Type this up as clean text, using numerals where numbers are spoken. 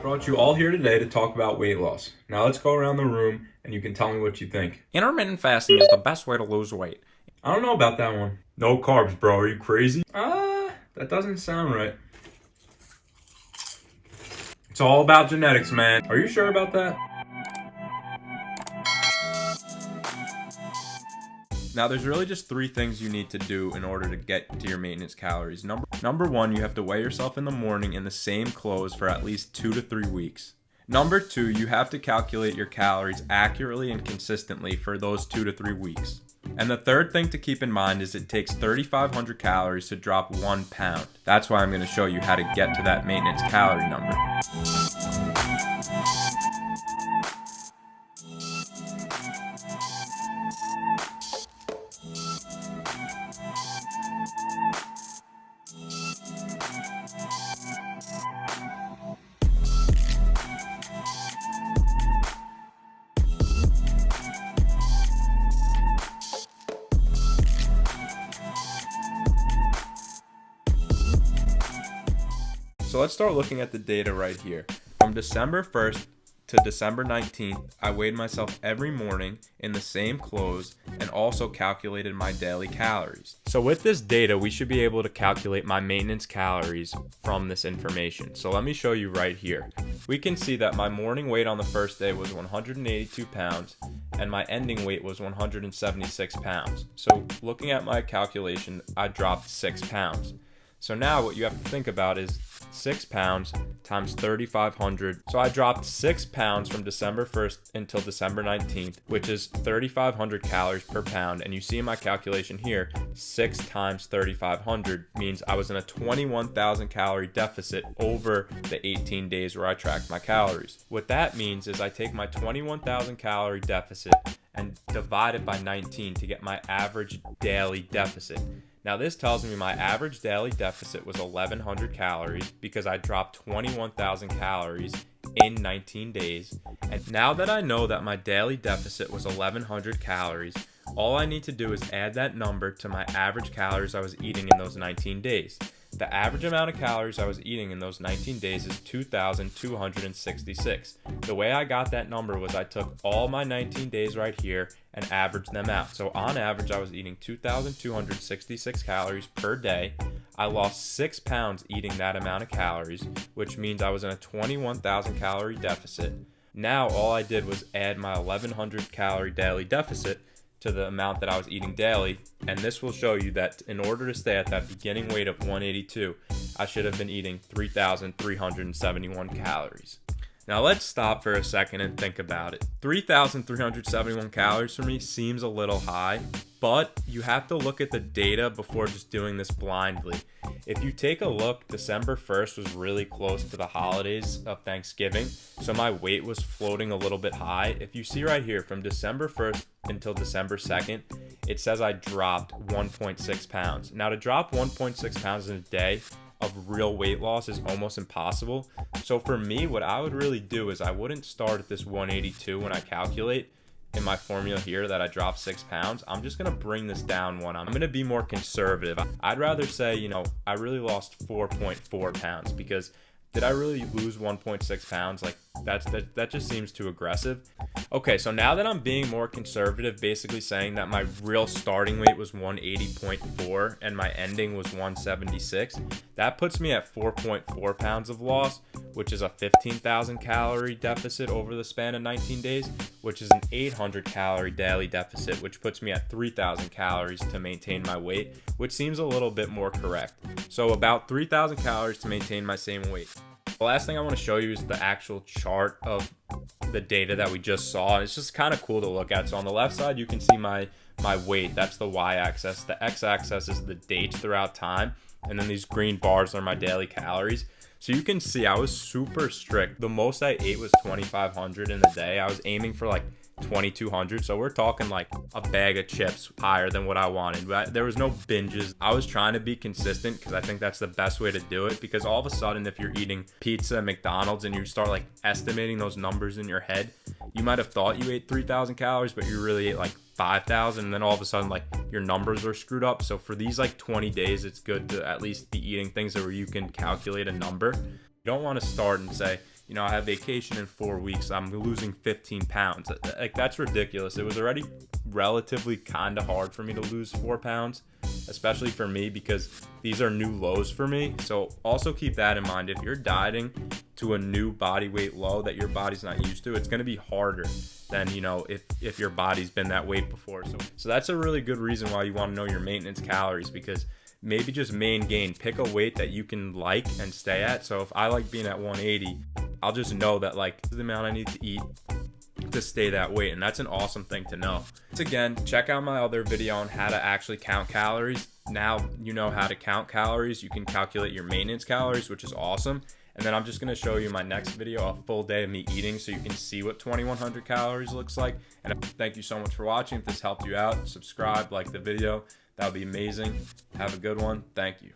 brought you all here today to talk about weight loss. Now let's go around the room and you can tell me what you think. Intermittent fasting is the best way to lose weight. I don't know about that one. No carbs, bro. Are you crazy? That doesn't sound right. It's all about genetics, man. Are you sure about that? Now, there's really just 3 things you need to do in order to get to your maintenance calories. Number 1, you have to weigh yourself in the morning in the same clothes for at least 2 to 3 weeks. Number 2, you have to calculate your calories accurately and consistently for those 2 to 3 weeks. And the third thing to keep in mind is it takes 3,500 calories to drop 1 pound. That's why I'm going to show you how to get to that maintenance calorie number. So let's start looking at the data right here. From December 1st to December 19th, I weighed myself every morning in the same clothes and also calculated my daily calories. So with this data, we should be able to calculate my maintenance calories from this information. So let me show you right here. We can see that my morning weight on the first day was 182 pounds and my ending weight was 176 pounds. So looking at my calculation, I dropped 6 pounds. So now what you have to think about is 6 pounds times 3,500. So I dropped 6 pounds from December 1st until December 19th, which is 3,500 calories per pound. And you see in my calculation here, 6 times 3,500 means I was in a 21,000 calorie deficit over the 18 days where I tracked my calories. What that means is I take my 21,000 calorie deficit and divide it by 19 to get my average daily deficit. Now this tells me my average daily deficit was 1,100 calories because I dropped 21,000 calories in 19 days. And now that I know that my daily deficit was 1,100 calories, all I need to do is add that number to my average calories I was eating in those 19 days. The average amount of calories I was eating in those 19 days is 2,266. The way I got that number was I took all my 19 days right here and averaged them out. So on average, I was eating 2,266 calories per day. I lost 6 pounds eating that amount of calories, which means I was in a 21,000 calorie deficit. Now all I did was add my 1,100 calorie daily deficit to the amount that I was eating daily, and this will show you that in order to stay at that beginning weight of 182, I should have been eating 3,371 calories. Now let's stop for a second and think about it. 3,371 calories for me seems a little high, but you have to look at the data before just doing this blindly. If you take a look, December 1st was really close to the holidays of Thanksgiving, so my weight was floating a little bit high. If you see right here, from December 1st until December 2nd, it says I dropped 1.6 pounds. Now to drop 1.6 pounds in a day of real weight loss is almost impossible. So for me, what I would really do is I wouldn't start at this 182 when I calculate in my formula here that I dropped 6 pounds. I'm just gonna bring this down one. I'm gonna be more conservative. I'd rather say, I really lost 4.4 pounds because did I really lose 1.6 pounds? Like that just seems too aggressive. Okay, so now that I'm being more conservative, basically saying that my real starting weight was 180.4 and my ending was 176, that puts me at 4.4 pounds of loss, which is a 15,000 calorie deficit over the span of 19 days, which is an 800 calorie daily deficit, which puts me at 3,000 calories to maintain my weight, which seems a little bit more correct. So about 3,000 calories to maintain my same weight. The last thing I want to show you is the actual chart of the data that we just saw. It's just kind of cool to look at. So on the left side, you can see my weight. That's the y-axis. The x-axis is the dates throughout time. And then these green bars are my daily calories. So you can see I was super strict. The most I ate was 2,500 in a day. I was aiming for like 2,200. So we're talking like a bag of chips higher than what I wanted. But there was no binges. I was trying to be consistent because I think that's the best way to do it. Because all of a sudden, if you're eating pizza at McDonald's and you start like estimating those numbers in your head, you might have thought you ate 3,000 calories, but you really ate like 5,000, and then all of a sudden like your numbers are screwed up. So for these like 20 days, it's good to at least be eating things where you can calculate a number. You don't want to start and say, you know, I have vacation in 4 weeks, I'm losing 15 pounds. Like, that's ridiculous. It was already relatively kind of hard for me to lose 4 pounds, especially for me, because these are new lows for me. So also keep that in mind. If you're dieting to a new body weight low that your body's not used to, it's going to be harder than, you know, if your body's been that weight before. So that's a really good reason why you want to know your maintenance calories, because maybe just main gain, pick a weight that you can like and stay at. So if I like being at 180, I'll just know that, like, this is the amount I need to eat to stay that weight, and that's an awesome thing to know. Once again, check out my other video on how to actually count calories. Now you know how to count calories, you can calculate your maintenance calories, which is awesome. And then I'm just going to show you my next video, a full day of me eating, so you can see what 2100 calories looks like. And thank you so much for watching. If this helped you out, subscribe, like the video. That would be amazing. Have a good one. Thank you.